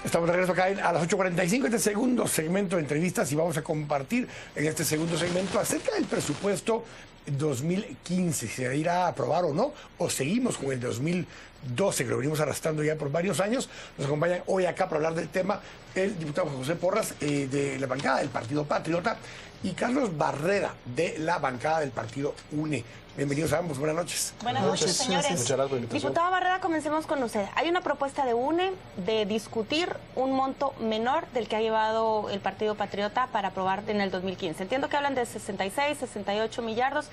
Estamos de regreso acá a las 8:45, este segundo segmento de entrevistas, y vamos a compartir en este segundo segmento acerca del presupuesto 2015, si se irá a aprobar o no, o seguimos con el 2012, que lo venimos arrastrando ya por varios años. Nos acompañan hoy acá para hablar del tema el diputado José Porras, de la bancada del Partido Patriota, y Carlos Barrera, de la bancada del Partido UNE. Bienvenidos a ambos, buenas noches. Buenas noches, señores. Muchas gracias por la invitación. Diputada Barrera, comencemos con usted. Hay una propuesta de UNE de discutir un monto menor del que ha llevado el Partido Patriota para aprobar en el 2015. Entiendo que hablan de 66, 68 millardos.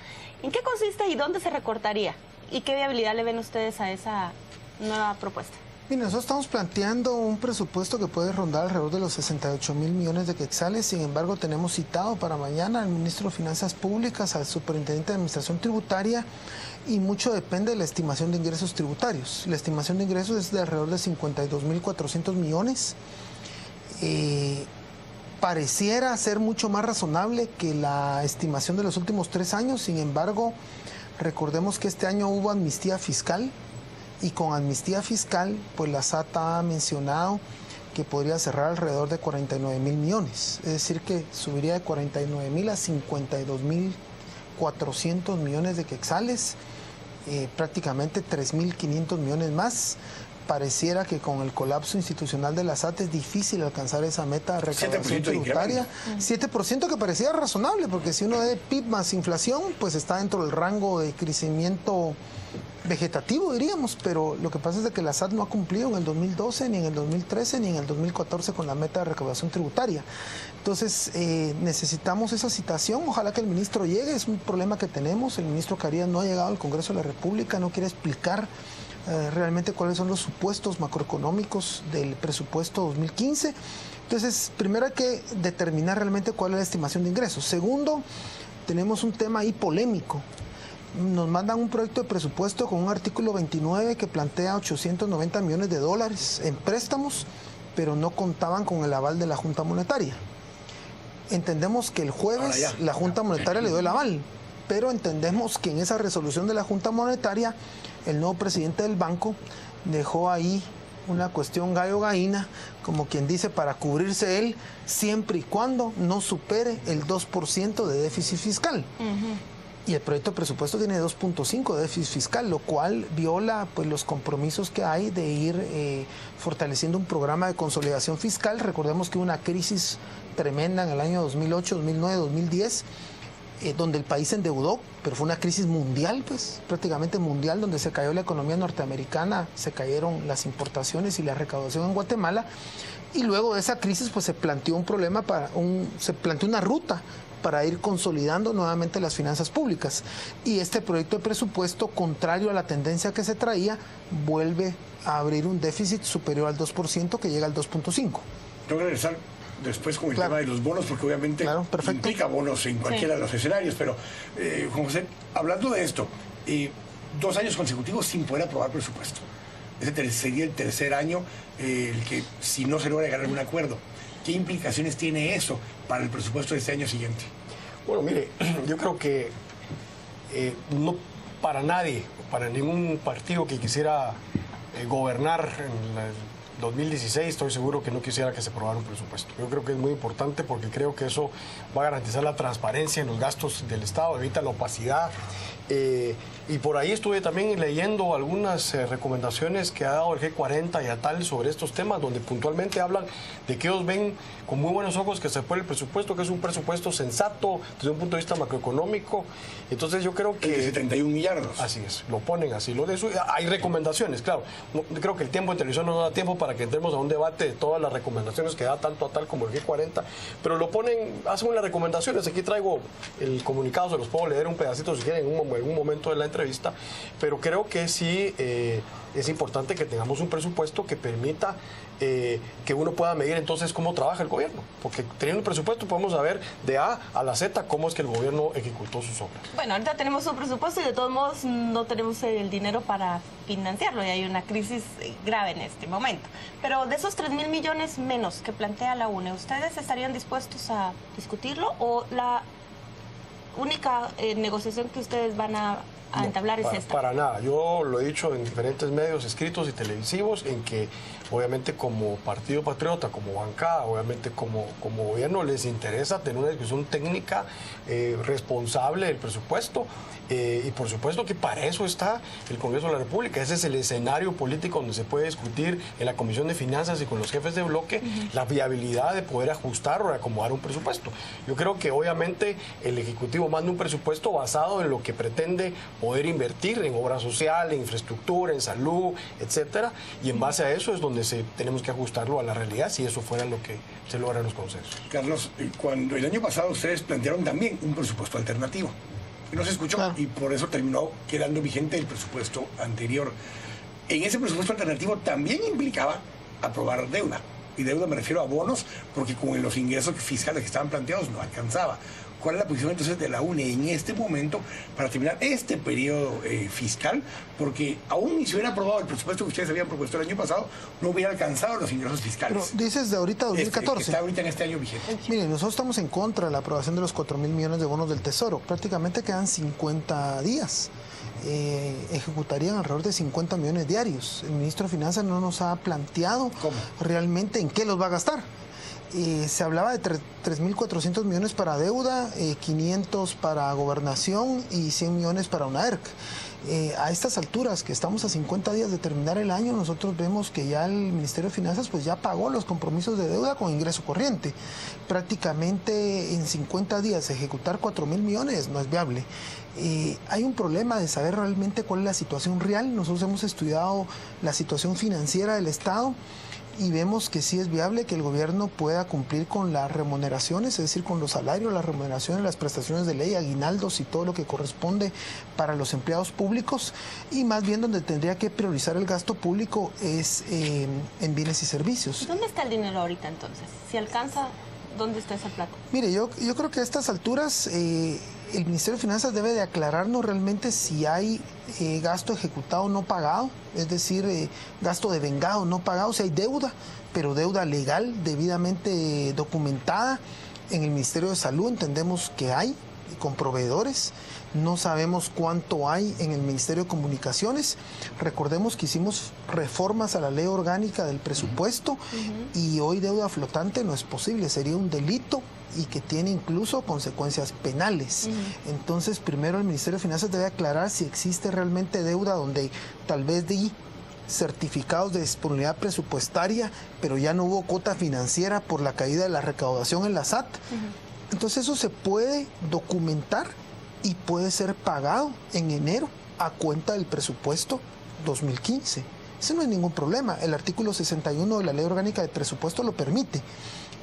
¿En qué consiste y dónde se recortaría? ¿Y qué viabilidad le ven ustedes a esa nueva propuesta? Mira, nosotros estamos planteando un presupuesto que puede rondar alrededor de los 68 mil millones de quetzales. Sin embargo, tenemos citado para mañana al ministro de Finanzas Públicas, al superintendente de Administración Tributaria, y mucho depende de la estimación de ingresos tributarios. La estimación de ingresos es de alrededor de 52.400 millones. Pareciera ser mucho más razonable que la estimación de los últimos 3 años. Sin embargo, recordemos que este año hubo amnistía fiscal. Y con amnistía fiscal, pues la SAT ha mencionado que podría cerrar alrededor de 49.000 millones. Es decir, que subiría de 49.000 a 52.400 millones de quetzales, prácticamente 3.500 millones más. Pareciera que con el colapso institucional de la SAT es difícil alcanzar esa meta de recaudación tributaria. 7% que parecía razonable, porque si uno ve PIB más inflación, pues está dentro del rango de crecimiento vegetativo, diríamos, pero lo que pasa es de que la SAT no ha cumplido en el 2012, ni en el 2013, ni en el 2014 con la meta de recaudación tributaria. Entonces, necesitamos esa citación. Ojalá que el ministro llegue, es un problema que tenemos. El ministro Carías no ha llegado al Congreso de la República, no quiere explicar realmente cuáles son los supuestos macroeconómicos del presupuesto 2015. Entonces, primero hay que determinar realmente cuál es la estimación de ingresos. Segundo, tenemos un tema ahí polémico. Nos mandan un proyecto de presupuesto con un artículo 29 que plantea 890 millones de dólares en préstamos, pero no contaban con el aval de la Junta Monetaria. Entendemos que el jueves la Junta Monetaria le dio el aval, pero entendemos que en esa resolución de la Junta Monetaria el nuevo presidente del banco dejó ahí una cuestión gallo-gallina, como quien dice, para cubrirse él, siempre y cuando no supere el 2% de déficit fiscal. Y el proyecto de presupuesto tiene 2.5 de déficit fiscal, lo cual viola pues los compromisos que hay de ir fortaleciendo un programa de consolidación fiscal. Recordemos que hubo una crisis tremenda en el año 2008, 2009, 2010, donde el país se endeudó, pero fue una crisis mundial, pues prácticamente mundial, donde se cayó la economía norteamericana, se cayeron las importaciones y la recaudación en Guatemala, y luego de esa crisis pues se planteó un problema se planteó una ruta para ir consolidando nuevamente las finanzas públicas. Y este proyecto de presupuesto, contrario a la tendencia que se traía, vuelve a abrir un déficit superior al 2%, que llega al 2.5. Tengo que regresar después con el tema de los bonos, porque obviamente implica bonos en cualquiera de los escenarios. Pero, Juan José, hablando de esto, 2 años consecutivos sin poder aprobar presupuesto. Ese sería el tercer año el que, si no se logra llegar a un acuerdo. ¿Qué implicaciones tiene eso para el presupuesto de este año siguiente? Bueno, mire, yo creo que no para nadie, para ningún partido que quisiera gobernar en el 2016, estoy seguro que no quisiera que se aprobara un presupuesto. Yo creo que es muy importante porque creo que eso va a garantizar la transparencia en los gastos del Estado, evita la opacidad. Y por ahí estuve también leyendo algunas recomendaciones que ha dado el G40 y a tal sobre estos temas, donde puntualmente hablan de que ellos ven con muy buenos ojos que se apruebe el presupuesto, que es un presupuesto sensato desde un punto de vista macroeconómico. Entonces yo creo que... El de 71 millardos. Así es, lo ponen así. Lo de eso, hay recomendaciones, claro. No, creo que el tiempo de televisión no da tiempo para que entremos a un debate de todas las recomendaciones que da tanto a tal como el G40, pero lo ponen, hacen unas recomendaciones. Aquí traigo el comunicado, se los puedo leer un pedacito si quieren en un momento de la entrevista, pero creo que sí es importante que tengamos un presupuesto que permita que uno pueda medir entonces cómo trabaja el gobierno, porque teniendo un presupuesto podemos saber de A a la Z cómo es que el gobierno ejecutó sus obras. Bueno, ahorita tenemos un presupuesto y de todos modos no tenemos el dinero para financiarlo y hay una crisis grave en este momento. Pero de esos 3.000 millones menos que plantea la UNE, ¿ustedes estarían dispuestos a discutirlo o la única negociación que ustedes van a a entablar es esta. Para nada. Yo lo he dicho en diferentes medios escritos y televisivos, en que obviamente como Partido Patriota, como bancada, obviamente como gobierno, les interesa tener una discusión técnica responsable del presupuesto. Y por supuesto que para eso está el Congreso de la República. Ese es el escenario político donde se puede discutir en la Comisión de Finanzas y con los jefes de bloque la viabilidad de poder ajustar o acomodar un presupuesto. Yo creo que obviamente el Ejecutivo manda un presupuesto basado en lo que pretende poder invertir en obra social, en infraestructura, en salud, etcétera, y en base a eso es donde tenemos que ajustarlo a la realidad, si eso fuera lo que se logra en los consensos. Carlos, cuando el año pasado ustedes plantearon también un presupuesto alternativo, no se escuchó, claro, y por eso terminó quedando vigente el presupuesto anterior. En ese presupuesto alternativo también implicaba aprobar deuda, y deuda me refiero a bonos, porque con los ingresos fiscales que estaban planteados no alcanzaba. ¿Cuál es la posición entonces de la UNE en este momento para terminar este periodo fiscal? Porque aún si hubiera aprobado el presupuesto que ustedes habían propuesto el año pasado, no hubiera alcanzado los ingresos fiscales. Pero dices de ahorita 2014. Está ahorita en este año vigente. Mire, nosotros estamos en contra de la aprobación de los 4.000 millones de bonos del Tesoro. Prácticamente quedan 50 días. Ejecutarían alrededor de 50 millones diarios. El ministro de Finanzas no nos ha planteado realmente en qué los va a gastar. Se hablaba de 3.400 millones para deuda, 500 para gobernación y 100 millones para UNAERC. A estas alturas, que estamos a 50 días de terminar el año, nosotros vemos que ya el Ministerio de Finanzas pues ya pagó los compromisos de deuda con ingreso corriente. Prácticamente en 50 días ejecutar 4.000 millones no es viable. Hay un problema de saber realmente cuál es la situación real. Nosotros hemos estudiado la situación financiera del Estado y vemos que sí es viable que el gobierno pueda cumplir con las remuneraciones, es decir, con los salarios, las remuneraciones, las prestaciones de ley, aguinaldos y todo lo que corresponde para los empleados públicos, y más bien donde tendría que priorizar el gasto público es en bienes y servicios. ¿Dónde está el dinero ahorita entonces? Si alcanza, ¿dónde está esa plata? Mire, yo creo que a estas alturas el Ministerio de Finanzas debe de aclararnos realmente si hay gasto ejecutado no pagado, es decir, gasto devengado no pagado, si hay deuda, pero deuda legal, debidamente documentada. En el Ministerio de Salud entendemos que hay, con proveedores. No sabemos cuánto hay en el Ministerio de Comunicaciones. Recordemos que hicimos reformas a la ley orgánica del presupuesto y hoy deuda flotante no es posible, sería un delito y que tiene incluso consecuencias penales. Entonces, primero el Ministerio de Finanzas debe aclarar si existe realmente deuda donde tal vez di certificados de disponibilidad presupuestaria, pero ya no hubo cuota financiera por la caída de la recaudación en la SAT. Entonces eso se puede documentar y puede ser pagado en enero a cuenta del presupuesto 2015. Ese no es ningún problema. El artículo 61 de la Ley Orgánica de Presupuesto lo permite.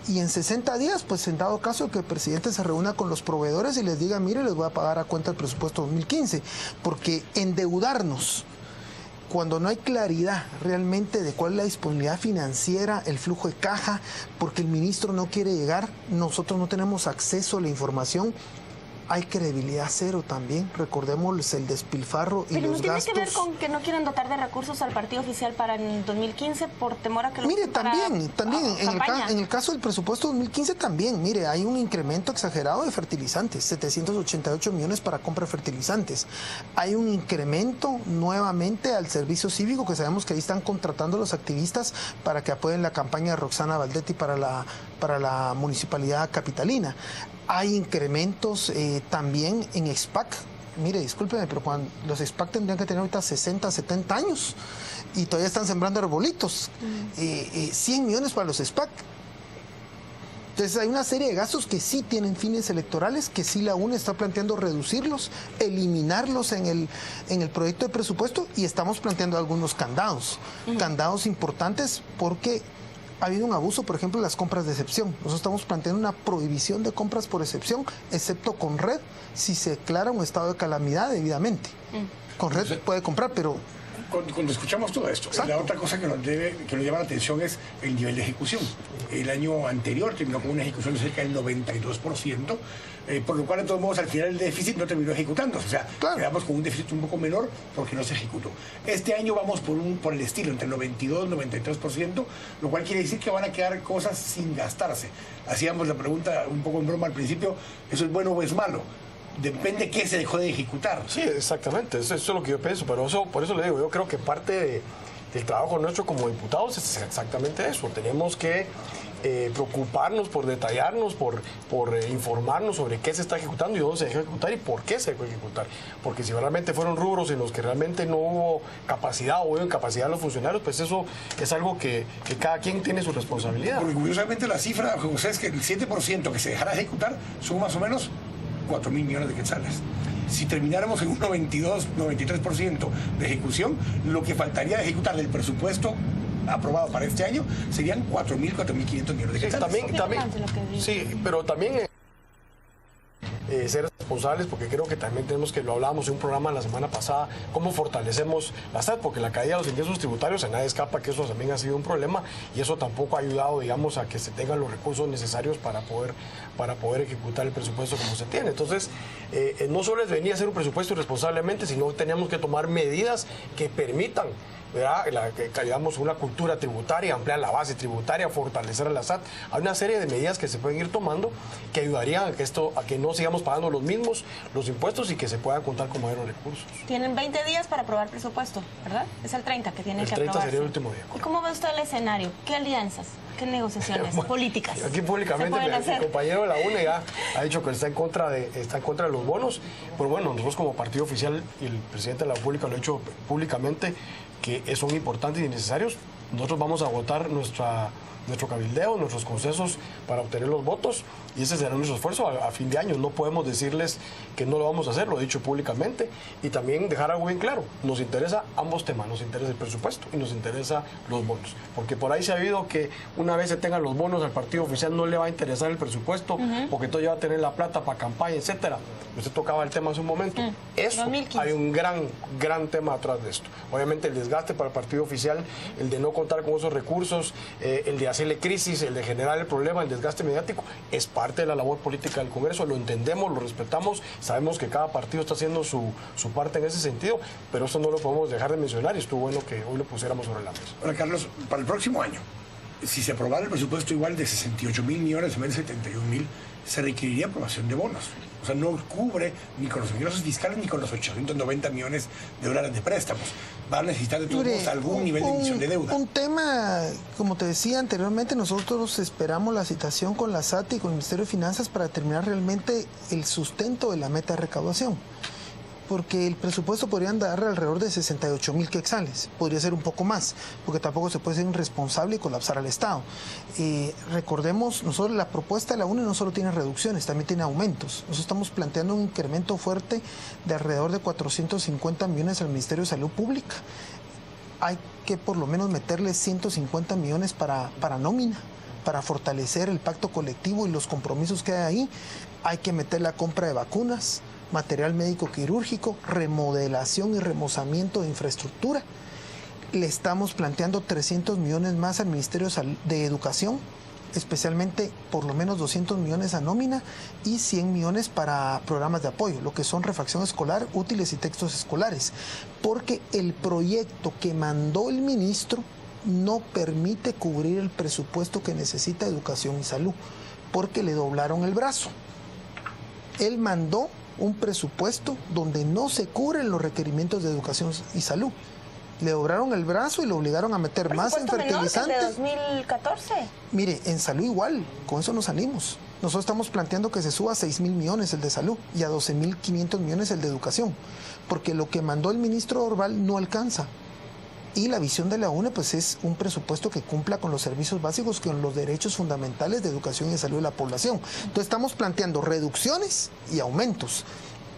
Y en 60 días, pues en dado caso que el presidente se reúna con los proveedores y les diga, mire, les voy a pagar a cuenta el presupuesto 2015. Porque endeudarnos cuando no hay claridad realmente de cuál es la disponibilidad financiera, el flujo de caja, porque el ministro no quiere llegar, nosotros no tenemos acceso a la información, hay credibilidad cero también. Recordemos el despilfarro y los gastos. Pero no tiene que ver con que no quieren dotar de recursos al partido oficial para el 2015 por temor a que lo mire, también en el caso del presupuesto 2015 también, mire, hay un incremento exagerado de fertilizantes, 788 millones para compra de fertilizantes. Hay un incremento nuevamente al servicio cívico, que sabemos que ahí están contratando los activistas para que apoyen la campaña de Roxana Valdetti para la municipalidad capitalina. Hay incrementos también en SPAC. Mire, discúlpeme, pero cuando los SPAC tendrían que tener ahorita 60, 70 años y todavía están sembrando arbolitos. 100 millones para los SPAC. Entonces hay una serie de gastos que sí tienen fines electorales, que sí la UNE está planteando reducirlos, eliminarlos en el proyecto de presupuesto, y estamos planteando algunos candados importantes, porque ha habido un abuso, por ejemplo, en las compras de excepción. Nosotros estamos planteando una prohibición de compras por excepción, excepto con red, si se declara un estado de calamidad debidamente. Con red puede comprar, pero... Cuando escuchamos todo esto, la otra cosa que nos llama la atención es el nivel de ejecución. El año anterior terminó con una ejecución de cerca del 92%, por lo cual, de todos modos, al final el déficit no terminó ejecutándose. O sea, quedamos con un déficit un poco menor porque no se ejecutó. Este año vamos por el estilo, entre el 92 y el 93%, lo cual quiere decir que van a quedar cosas sin gastarse. Hacíamos la pregunta un poco en broma al principio, ¿eso es bueno o es malo? depende qué se dejó de ejecutar. Sí, exactamente, eso es lo que yo pienso, pero por eso le digo, yo creo que parte del trabajo nuestro como diputados es exactamente eso. Tenemos que preocuparnos por detallarnos, por informarnos sobre qué se está ejecutando y dónde se dejó de ejecutar y por qué se dejó de ejecutar. Porque si realmente fueron rubros en los que realmente no hubo capacidad o hubo incapacidad de los funcionarios, pues eso es algo que cada quien tiene su responsabilidad. Porque curiosamente la cifra, José, es que el 7% que se dejara de ejecutar son más o menos 4.000 millones de quetzales. Si termináramos en un 92-93% de ejecución, lo que faltaría de ejecutar del presupuesto aprobado para este año serían 4.500 millones de quetzales. Sí, pero también ser responsables, porque creo que también tenemos que, lo hablábamos en un programa la semana pasada, cómo fortalecemos la SAT, porque la caída de los ingresos tributarios, a nadie escapa que eso también ha sido un problema y eso tampoco ha ayudado, digamos, a que se tengan los recursos necesarios para poder ejecutar el presupuesto como se tiene. Entonces, no solo es venir a hacer un presupuesto irresponsablemente, sino que tenemos que tomar medidas que permitan, ¿verdad?, digamos, una cultura tributaria, ampliar la base tributaria, fortalecer a la SAT. Hay una serie de medidas que se pueden ir tomando que ayudarían a que no sigamos pagando los impuestos y que se puedan contar con mayores recursos. Tienen 20 días para aprobar presupuesto, ¿verdad? Es el 30 que tienen que aprobar. El 30 sería el último día. ¿Y cómo ve usted el escenario? ¿Qué alianzas? ¿Qué negociaciones políticas? Aquí públicamente mi compañero de la UNE ya ha dicho que está en contra de los bonos. Pero bueno, nosotros como partido oficial y el presidente de la República lo ha dicho públicamente que son importantes y necesarios. Nosotros vamos a votar nuestro cabildeo, nuestros concesos para obtener los votos y ese será nuestro esfuerzo a fin de año. No podemos decirles que no lo vamos a hacer, lo he dicho públicamente y también dejar algo bien claro. Nos interesa ambos temas, nos interesa el presupuesto y nos interesa los bonos, porque por ahí se ha habido que una vez se tengan los bonos al partido oficial no le va a interesar el presupuesto porque entonces ya va a tener la plata para campaña, etcétera. Usted tocaba el tema hace un momento. Eso, 2015. Hay un gran tema atrás de esto. Obviamente el desgaste para el partido oficial, el de no contar con esos recursos, el de hacerle crisis, el de generar el problema, el desgaste mediático, es parte de la labor política del Congreso, lo entendemos, lo respetamos, sabemos que cada partido está haciendo su parte en ese sentido, pero eso no lo podemos dejar de mencionar y estuvo bueno que hoy lo pusiéramos sobre la mesa. Ahora, Carlos, para el próximo año, si se aprobara el presupuesto igual de 68.000 millones en vez de 71.000, se requeriría aprobación de bonos. O sea, no cubre ni con los ingresos fiscales ni con los 890 millones de dólares de préstamos. Va a necesitar de todos modos algún nivel de emisión de deuda. Un tema, como te decía anteriormente, nosotros esperamos la citación con la SAT y con el Ministerio de Finanzas para determinar realmente el sustento de la meta de recaudación. Porque el presupuesto podrían dar alrededor de 68.000 quetzales, podría ser un poco más, porque tampoco se puede ser irresponsable y colapsar al Estado. Recordemos, nosotros la propuesta de la UNE no solo tiene reducciones, también tiene aumentos. Nosotros estamos planteando un incremento fuerte de alrededor de 450 millones al Ministerio de Salud Pública. Hay que por lo menos meterle 150 millones para nómina, para fortalecer el pacto colectivo y los compromisos que hay ahí. Hay que meter la compra de vacunas, material médico quirúrgico, remodelación y remozamiento de infraestructura. Le estamos planteando 300 millones más al Ministerio de Educación, especialmente por lo menos 200 millones a nómina y 100 millones para programas de apoyo, lo que son refacción escolar, útiles y textos escolares, porque el proyecto que mandó el ministro no permite cubrir el presupuesto que necesita Educación y Salud, porque le doblaron el brazo. Él mandó un presupuesto donde no se cubren los requerimientos de educación y salud. Le dobraron el brazo y lo obligaron a meter más en fertilizantes. ¿De 2014? Mire, en salud igual, con eso nos salimos. Nosotros estamos planteando que se suba a 6.000 millones el de salud y a 12.500 millones el de educación, porque lo que mandó el ministro Orval no alcanza. Y la visión de la UNE pues es un presupuesto que cumpla con los servicios básicos, con los derechos fundamentales de educación y salud de la población. Entonces estamos planteando reducciones y aumentos.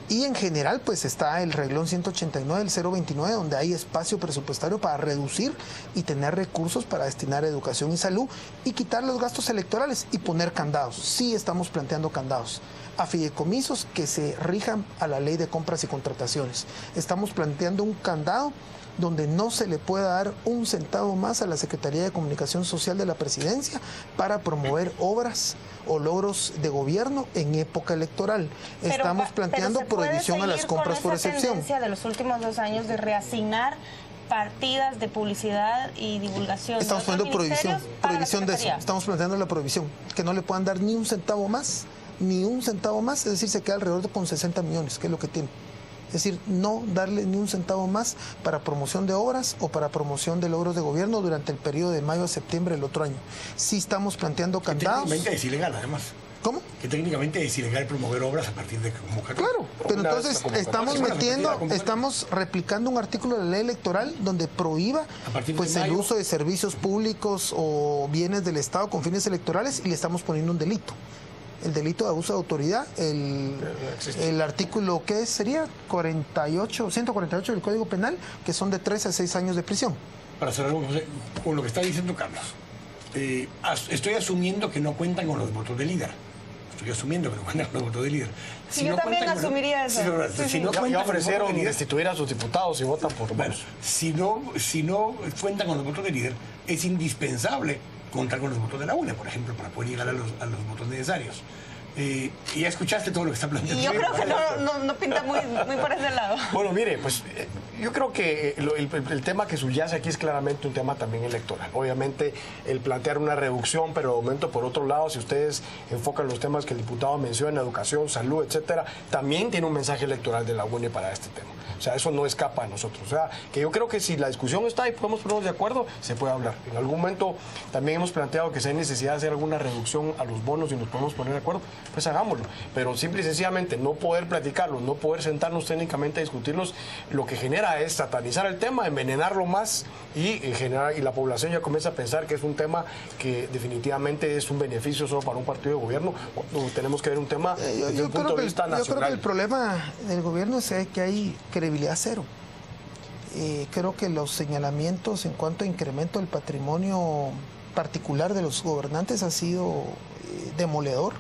Y en general pues está el reglón 189 del 029, donde hay espacio presupuestario para reducir y tener recursos para destinar a educación y salud y quitar los gastos electorales y poner candados. Sí estamos planteando candados a fideicomisos que se rijan a la ley de compras y contrataciones. Estamos planteando un candado donde no se le pueda dar un centavo más a la Secretaría de Comunicación Social de la Presidencia para promover obras o logros de gobierno en época electoral. Estamos planteando prohibición a las compras por excepción. ¿Se tendencia de los últimos 2 años de reasignar partidas de publicidad y divulgación? Estamos poniendo prohibición de eso. Estamos planteando la prohibición, que no le puedan dar ni un centavo más ni un centavo más, es decir, se queda alrededor de con 60 millones, que es lo que tiene. Es decir, no darle ni un centavo más para promoción de obras o para promoción de logros de gobierno durante el periodo de mayo a septiembre del otro año. Sí estamos planteando candados. Técnicamente es ilegal, además. ¿Cómo? Que técnicamente es ilegal promover obras a partir de convocatoria. Claro, pero entonces estamos replicando un artículo de la ley electoral donde prohíba pues el uso de servicios públicos o bienes del Estado con fines electorales y le estamos poniendo un delito. El delito de abuso de autoridad, el artículo, ¿qué sería? 148 del Código Penal, que son de 3 a 6 años de prisión. Para cerrar con lo que está diciendo Carlos, estoy asumiendo que no cuentan con los votos del líder. Estoy asumiendo que no cuentan con los votos del líder. Si yo también asumiría eso. Ya ofrecieron destituir a sus diputados y votan por bueno, si no cuentan con los votos del líder, es indispensable contar con los votos de la UNE, por ejemplo, para poder llegar a los votos necesarios. Y ya escuchaste todo lo que está planteando. Y yo creo que no pinta muy por ese lado. Bueno, mire, pues yo creo que el tema que subyace aquí es claramente un tema también electoral. Obviamente el plantear una reducción, pero de momento por otro lado, si ustedes enfocan los temas que el diputado menciona, educación, salud, etcétera, también tiene un mensaje electoral de la UNE para este tema. O sea, eso no escapa a nosotros. O sea, que yo creo que si la discusión está y podemos ponernos de acuerdo, se puede hablar. En algún momento también hemos planteado que si hay necesidad de hacer alguna reducción a los bonos y nos podemos poner de acuerdo, pues hagámoslo. Pero simple y sencillamente no poder platicarlo, no poder sentarnos técnicamente a discutirlos, lo que genera es satanizar el tema, envenenarlo más y la población ya comienza a pensar que es un tema que definitivamente es un beneficio solo para un partido de gobierno. Tenemos que ver un tema desde un punto de vista nacional. Yo creo que el problema del gobierno es que hay credibilidad cero. Creo que los señalamientos en cuanto a incremento del patrimonio particular de los gobernantes ha sido demoledor.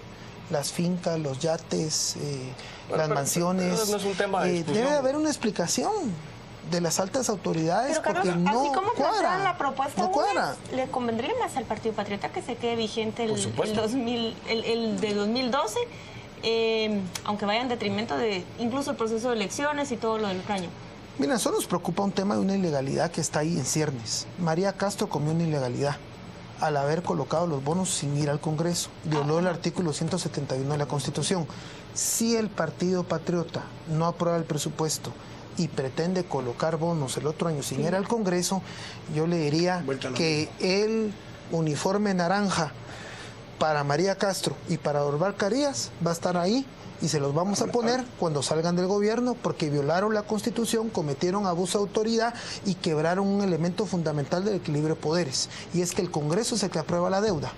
Las fincas, los yates, las mansiones. No es un tema de debe haber una explicación de las altas autoridades. Pero Carlos, porque no así como cuadra, la propuesta, no cuadra. le convendría más al Partido Patriota que se quede vigente el de 2012, aunque vaya en detrimento de incluso el proceso de elecciones y todo lo del año. Mira, solo nos preocupa un tema de una ilegalidad que está ahí en ciernes. María Castro comió una ilegalidad al haber colocado los bonos sin ir al Congreso. Violó el artículo 171 de la Constitución. Si el Partido Patriota no aprueba el presupuesto y pretende colocar bonos el otro año sin ir al Congreso, yo le diría que el uniforme naranja para María Castro y para Dorval Carías va a estar ahí y se los vamos a poner cuando salgan del gobierno porque violaron la Constitución, cometieron abuso de autoridad y quebraron un elemento fundamental del equilibrio de poderes, y es que el Congreso es el que aprueba la deuda.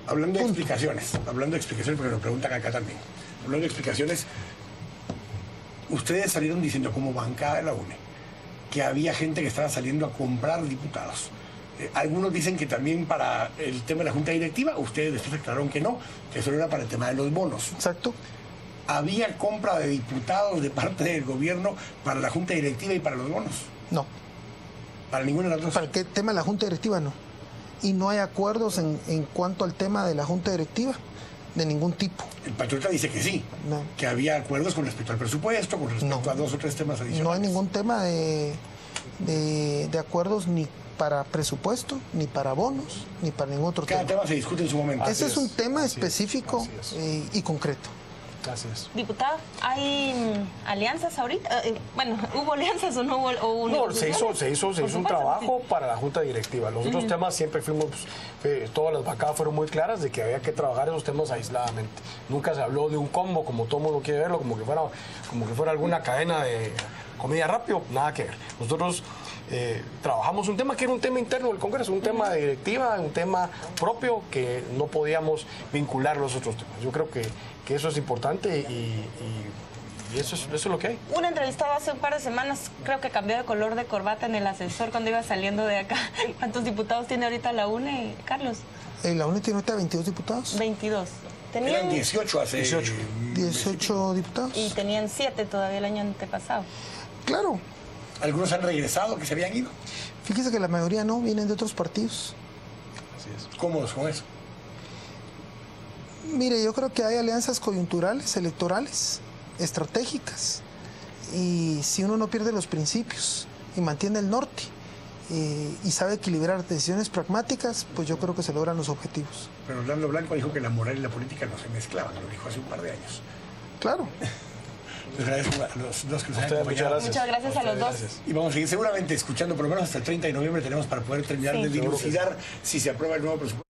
Hablando de explicaciones, porque nos preguntan acá también, hablando de explicaciones, ustedes salieron diciendo como bancada de la UNE que había gente que estaba saliendo a comprar diputados. Algunos dicen que también para el tema de la Junta Directiva, ustedes después aclararon que no, que solo era para el tema de los bonos. Exacto. ¿Había compra de diputados de parte del gobierno para la Junta Directiva y para los bonos? No. ¿Para ninguna de las dos? ¿Para el tema de la Junta Directiva? No. Y no hay acuerdos en cuanto al tema de la Junta Directiva, de ningún tipo. El Patriota dice que sí, no. Que había acuerdos con respecto al presupuesto, con respecto a 2 o 3 temas adicionales. No hay ningún tema de acuerdos ni para presupuesto, ni para bonos, ni para ningún otro tema. Cada tema se discute en su momento. Ese es un tema específico y concreto. Gracias. Diputado, ¿hay alianzas ahorita? Bueno, ¿hubo alianzas o no hubo? No, se hizo un trabajo para la Junta Directiva. Los otros temas siempre todas las bancadas fueron muy claras de que había que trabajar esos temas aisladamente. Nunca se habló de un combo como todo mundo quiere verlo, como que fuera alguna cadena de comida rápido, nada que ver. Nosotros trabajamos un tema que era un tema interno del Congreso, un tema de directiva, un tema propio que no podíamos vincular los otros temas. Yo creo que eso es importante y eso es lo que hay. Un entrevistado hace un par de semanas creo que cambió de color de corbata en el ascensor cuando iba saliendo de acá. ¿Cuántos diputados tiene ahorita la UNE, Carlos? La UNE tiene ahorita 22 diputados. 22. Eran 18 hace 18 diputados. Y tenían 7 todavía el año antepasado. Claro. ¿Algunos han regresado, que se habían ido? Fíjese que la mayoría no, vienen de otros partidos. Así es. ¿Cómodos con eso? Mire, yo creo que hay alianzas coyunturales, electorales, estratégicas. Y si uno no pierde los principios y mantiene el norte, y sabe equilibrar decisiones pragmáticas, pues yo creo que se logran los objetivos. Pero Orlando Blanco dijo que la moral y la política no se mezclaban, lo dijo hace un par de años. Claro. Les agradezco a los dos que nos han Muchas acompañado. gracias. Muchas gracias a los dos. Y vamos a seguir seguramente escuchando, por lo menos hasta el 30 de noviembre tenemos para poder terminar de dilucidar si se aprueba el nuevo presupuesto.